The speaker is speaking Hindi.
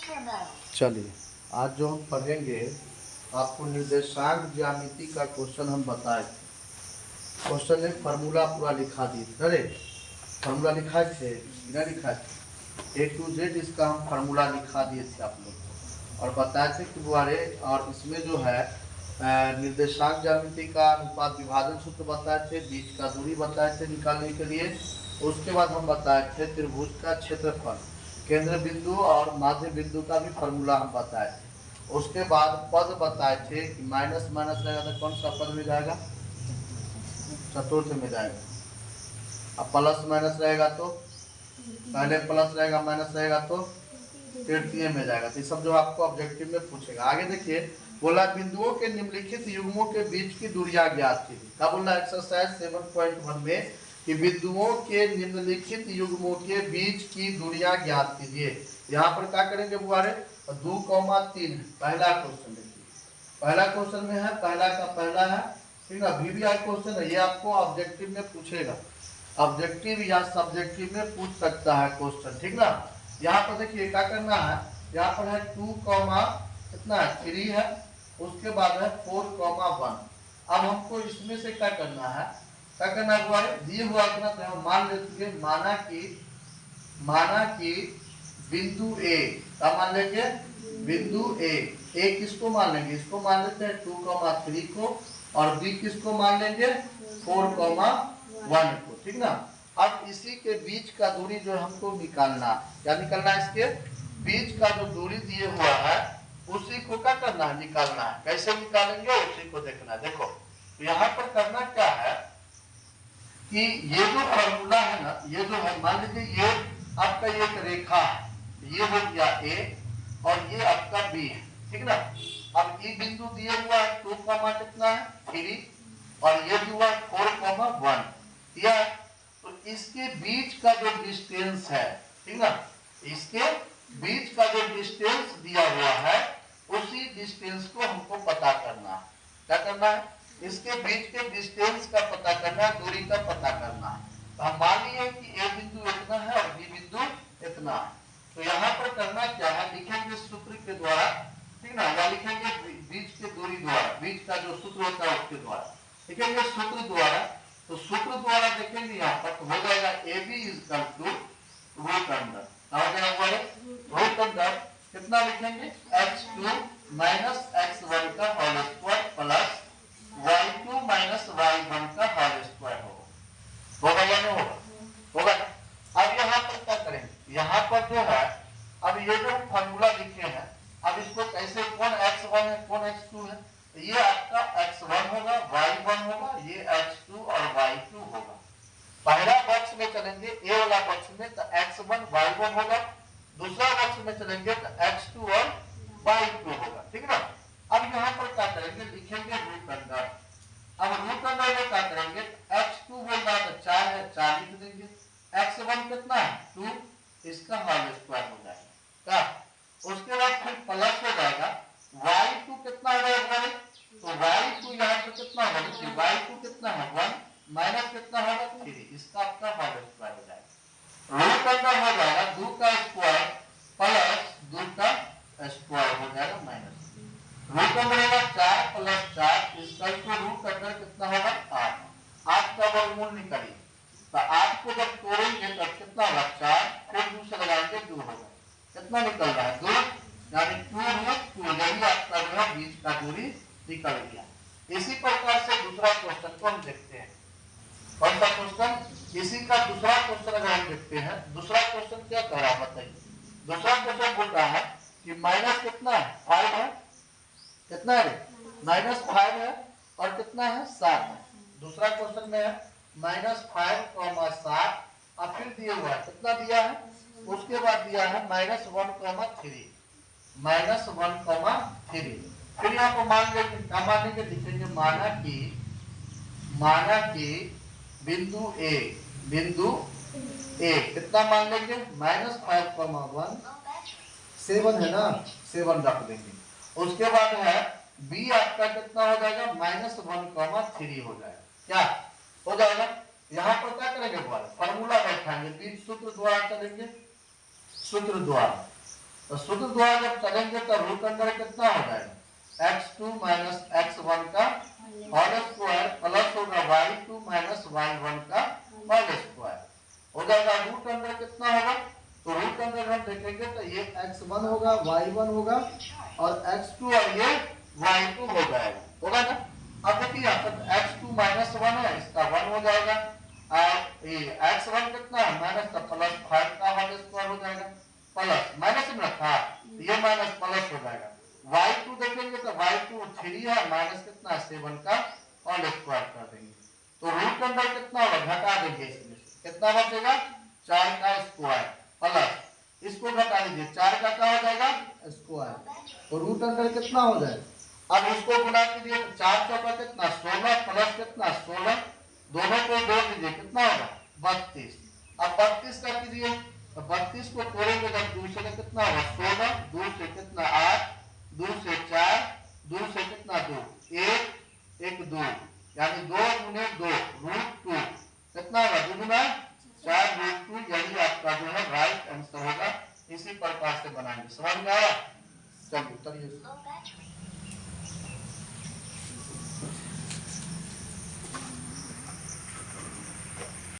चलिए, आज जो हम पढ़ेंगे आपको निर्देशांक ज्यामिति का क्वेश्चन हम बताए थे। क्वेश्चन में फार्मूला पूरा लिखा दिए थे। अरे फार्मूला लिखा थे बिना लिखा थे, A to Z इसका हम फार्मूला लिखा दिए थे आप लोग को और बताए थे कि बुआरे, और इसमें जो है निर्देशांक ज्यामिति का अनुपात विभाजन सूत्र बताए थे, बीच का दूरी बताए थे निकालने के लिए। उसके बाद हम बताए थे त्रिभुज का क्षेत्रफल, केंद्र बिंदु और माध्य बिंदु का भी फार्मूला हम बताए थे। उसके बाद पद बताए थे कि माइनस माइनस रहेगा तो कौन सा पद में जाएगा, चतुर्थ में जाएगा। अब प्लस माइनस रहेगा तो पहले प्लस रहेगा, माइनस रहेगा तो तृतीय में जाएगा। तो ये सब जो आपको ऑब्जेक्टिव में पूछेगा। आगे देखिए, बोला बिंदुओं के निम्नलिखित युग्मों के बीच की दूरियां ज्ञात कीजिए। क्या बोला एक्सरसाइज 7.1 में कि बिंदुओं के निम्नलिखित युग्मों के बीच की दूरियां ज्ञात कीजिए। यहाँ पर क्या करेंगे बुआरे, 2,3 पहला क्वेश्चन देखिए। पहला क्वेश्चन में है, पहला का पहला है, ठीक है। VBI क्वेश्चन है, ये आपको ऑब्जेक्टिव में पूछेगा, ऑब्जेक्टिव या सब्जेक्टिव में पूछ सकता है क्वेश्चन, ठीक ना। यहाँ पर देखिए क्या करना है, यहाँ पर है 2, कितना है 3 है, उसके बाद है 4,1। अब हमको इसमें से क्या करना है, क्या करना हुआ है, दिए हुआ इतना तो हम मान लेंगे, माना कि बिंदु A क्या मान लेंगे, बिंदु A किसको मान लेंगे, इसको मान लेते हैं 2,3 को, और B किसको मान लेंगे 4,1 को, ठीक ना। अब इसी के बीच का दूरी जो हमको निकालना, क्या निकालना है, इसके बीच का जो दूरी दिए हुआ है उसी को क्या करना है, निकालना है। कैसे निकालेंगे उसी को देखना है। देखो यहाँ पर करना क्या है कि ये जो फॉर्मूला है ना, ये जो है, मान लीजिए ये आपका एक रेखा है, ये हो गया A और ये आपका B है, ठीक ना। अब ये बिंदु दिए हुआ है 2, कितना है 3, और ये दिया हुआ 4,1, या तो इसके बीच का जो डिस्टेंस है, ठीक ना, इसके बीच का जो डिस्टेंस दिया हुआ है उसी डिस्टेंस को हमको पता करना है। क्या करना है, इसके बीच के डिस्टेंस का पता करना है, दूरी का पता करना है। तो हम मान लिए कि A बिंदु इतना है और B बिंदु इतना है। तो यहाँ पर करना क्या है, लिखेंगे सूत्र के द्वारा, ठीक ना, या लिखेंगे बीच के दूरी द्वारा, बीच का जो सूत्र होता है उसके द्वारा लिखेंगे सूत्र द्वारा। तो सूत्र द्वारा देखेंगे यहाँ पर तो हो जाएगा AB equal to root under, root under कितना लिखेंगे, x2 माइनस x1 का whole square plus y2 minus y1 का होल स्क्वायर होगा या नहीं होगा, होगा। अब यहाँ पर क्या करेंगे, यहाँ पर जो है, अब ये जो फॉर्मूला लिखे हैं, अब इसको कैसे, कौन x1 है कौन x2 है, तो ये आपका x1 होगा, y1 होगा, ये x2 और y2 होगा। पहला बॉक्स में चलेंगे A वाला बॉक्स में तो x1 y1 होगा, दूसरा बॉक्स में चलेंगे तो x2 और y2 होगा, ठीक ना। अब यहाँ पर क्या करेंगे, लिखेंगे रूट अंडर। अब रूट अंडर में क्या करेंगे, x2 बोल रहा है तो 4 है, 4 लिख देंगे, x1 कितना है 2, इसका होल स्क्वायर हो जाएगा क्या। उसके बाद फिर प्लस हो जाएगा, y2 कितना हो जाएगा, तो y2 यहाँ पे कितना होगा, y2 कितना है 1, माइनस कितना होगा 3, इसका आपका होल स्क्वायर हो जाएगा। रूट अंडर हो जाएगा 2 का स्क्वायर प्लस 2 का स्क्वायर हो जाएगा माइनस, रूट अंडर होगा 4 प्लस 4 इसका रूट अंडर कितना होगा 8, 8 का वर्गमूल निकालिए। तो 8 को जब तोड़ेंगे तो कितना होगा 4, फिर 2 से लगाएंगे 2 होगा, कितना निकल रहा है 2, यानी 2 यही आपका जो है बीच का दूरी निकल गया। इसी प्रकार से दूसरा क्वेश्चन को हम देखते हैं। कौन सा क्वेश्चन, इसी का दूसरा क्वेश्चन अगर हम देखते हैं, दूसरा क्वेश्चन क्या कह रहा है बताइए। दूसरा क्वेश्चन बोल रहा है कि माइनस कितना है 5 है, कितना है -5 है, और कितना है 7 है। दूसरा क्वेश्चन में है -5, 7, और फिर दिया हुआ है कितना दिया है, उसके बाद दिया है -1, 3, -1, 3। फिर यहाँ पर मान लेंगे, क्या मानेंगे, लिखेंगे माना कि बिंदु A कितना मान लेंगे, -5, 7 है ना, 7 रख देंगे। उसके बाद है B आपका कितना हो जाएगा, -1, 3 हो जाएगा, क्या हो जाएगा। यहाँ पर क्या करेंगे, फॉर्मूला बैठाएंगे, बीच सूत्र द्वारा चलेंगे, सूत्र द्वारा तो सूत्र द्वारा जब चलेंगे तो रूट अंडर कितना हो जाएगा x2 माइनस x1 का होल स्क्वायर प्लस होगा y2 माइनस y1 का होल स्क्वायर हो जाएगा। रूट अंडर कितना होगा तो रूट अंडर हम देखेंगे तो ये x1 होगा y1 होगा और x2 और ये y2 हो जाएगा, होगा ना। अब देखिए यहाँ पर x2 माइनस 1 है, इसका 1 हो जाएगा और ये x1 कितना है माइनस का प्लस 5 का होल स्क्वायर हो जाएगा प्लस माइनस में था ये माइनस प्लस हो जाएगा। y2 देखेंगे तो y2 3 है माइनस कितना 7 का होल स्क्वायर कर देंगे तो रूट अंडर कितना होगा घटा देंगे इसमें कितना बचेगा 4 का स्क्वायर प्लस इसको घटा दीजिए 4 का क्या हो जाएगा स्क्वायर तो रूट अंडर कितना हो जाएगा। अब इसको गुणा कीजिए तो 4 चौका कितना 16 प्लस कितना 16 दोनों को जोड़ दीजिए कितना होगा 32। अब 32 का कीजिए तो 32 को तोड़ेंगे जब 2 से कितना होगा 16 2 से कितना 8 2 से 4 2 से कितना 2 1 1 2 यानी 2 गुने 2 रूट 2 कितना होगा 2 गुना 4 रूट 2 यही आपका जो है राइट आंसर होगा। इसी प्रकार से बनाएंगे, समझ में आया। चलिए